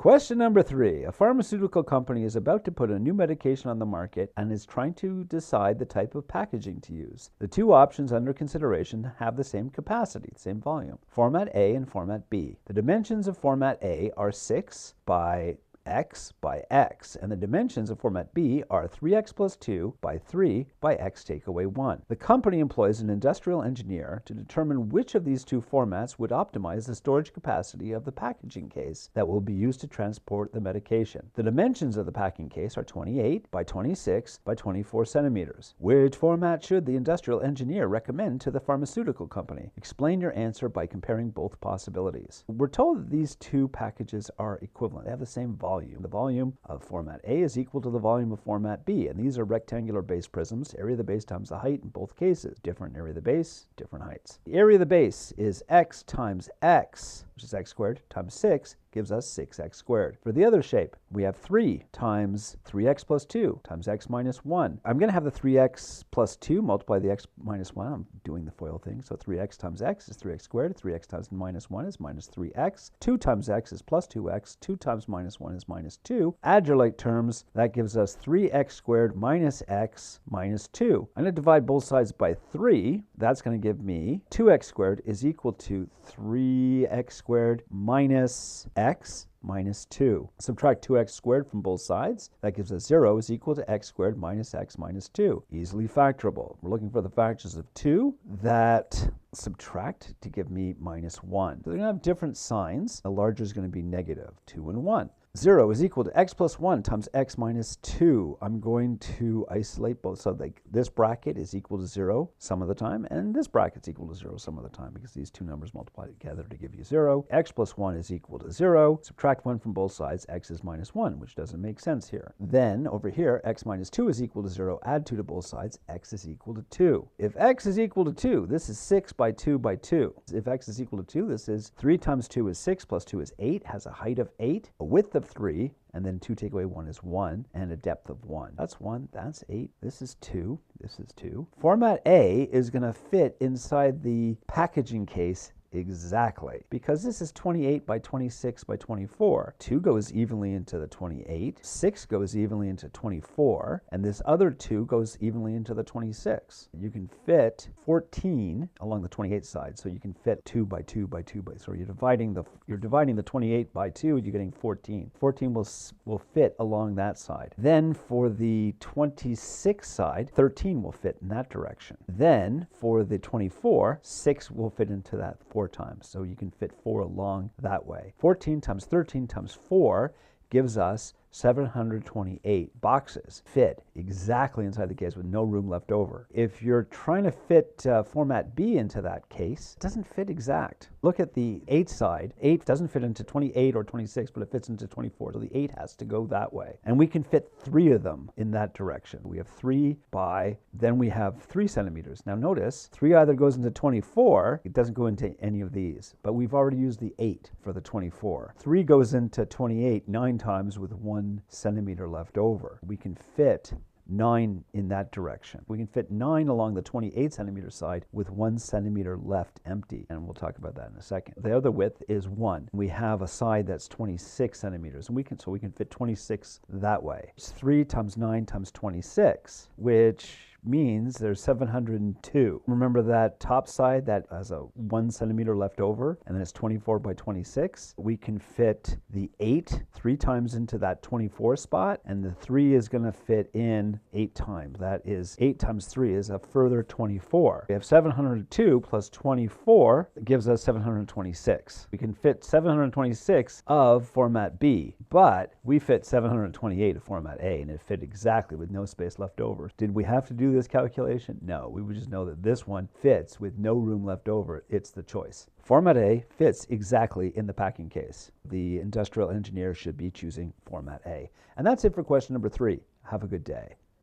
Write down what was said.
Question number 3. A pharmaceutical company is about to put a new medication on the market and is trying to decide the type of packaging to use. The two options under consideration have the same capacity, the same volume, Format A and Format B. The dimensions of Format A are 6 by x by x, and the dimensions of Format B are 3x plus 2 by 3 by x take away 1. The company employs an industrial engineer to determine which of these two formats would optimize the storage capacity of the packaging case that will be used to transport the medication. The dimensions of the packing case are 28 by 26 by 24 centimeters. Which format should the industrial engineer recommend to the pharmaceutical company? Explain your answer by comparing both possibilities. We're told that these two packages are equivalent. They have the same volume. The volume of Format A is equal to the volume of Format B, and these are rectangular base prisms. Area of the base times the height in both cases. Different area of the base, different heights. The area of the base is x times x, which is x squared, times 6, gives us 6x squared. For the other shape, we have 3 times 3x plus 2 times x minus 1. I'm going to have the 3x plus 2 multiply the x minus 1. I'm doing the FOIL thing. So 3x times x is 3x squared. 3x times minus 1 is minus 3x. 2 times x is plus 2x. 2 times minus 1 is minus 2. Add your like terms. That gives us 3x squared minus x minus 2. I'm going to divide both sides by 3. That's going to give me 2x squared is equal to 3x squared minus x minus 2. Subtract 2x squared from both sides. That gives us 0 is equal to x squared minus x minus 2. Easily factorable. We're looking for the factors of 2 that subtract to give me minus 1. So they're going to have different signs. The larger is going to be negative. 2 and 1. 0 is equal to x plus 1 times x minus 2. I'm going to isolate both. So this bracket is equal to 0 some of the time, and this bracket is equal to 0 some of the time, because these two numbers multiply together to give you 0. X plus 1 is equal to 0. Subtract 1 from both sides. X is minus 1, which doesn't make sense here. Then over here, x minus 2 is equal to 0. Add 2 to both sides. X is equal to 2. If x is equal to 2, this is 6 by 2 by 2. If x is equal to 2, this is 3 times 2 is 6 plus 2 is 8, has a height of 8, a width of 3, and then 2 take away 1 is 1, and a depth of 1. That's 1, that's 8, this is 2, this is 2. Format A is going to fit inside the packaging case exactly, because this is 28 by 26 by 24. 2 goes evenly into the 28, 6 goes evenly into 24, and this other 2 goes evenly into the 26. You can fit 14 along the 28 side, so you can fit 2 by 2 by 2 by, so you're dividing the 28 by 2, you're getting 14. 14 will fit along that side. Then for the 26 side, 13 will fit in that direction. Then for the 24, 6 will fit into that 4 times, so you can fit 4 along that way. 14 times 13 times 4 gives us 728 boxes fit exactly inside the case with no room left over. If you're trying to fit Format B into that case, it doesn't fit exact. Look at the 8 side. 8 doesn't fit into 28 or 26, but it fits into 24, so the 8 has to go that way. And we can fit 3 of them in that direction. We have 3 by, then we have 3 centimeters. Now notice, 3 either goes into 24, it doesn't go into any of these, but we've already used the 8 for the 24. 3 goes into 28 9 times with 1 centimeter left over. We can fit 9 in that direction. We can fit 9 along the 28 centimeter side with 1 centimeter left empty, and we'll talk about that in a second. The other width is 1. We have a side that's 26 centimeters, and we can fit 26 that way. It's 3 times 9 times 26, which means there's 702. Remember that top side that has a 1 centimeter left over, and then it's 24 by 26. We can fit the 8 3 times into that 24 spot, and the 3 is going to fit in 8 times. That is 8 times 3 is a further 24. We have 702 plus 24 gives us 726. We can fit 726 of Format B, but we fit 728 of Format A, and it fit exactly with no space left over. Did we have to do this calculation? No, we would just know that this one fits with no room left over. It's the choice. Format A fits exactly in the packing case. The industrial engineer should be choosing Format A. And that's it for question number 3. Have a good day.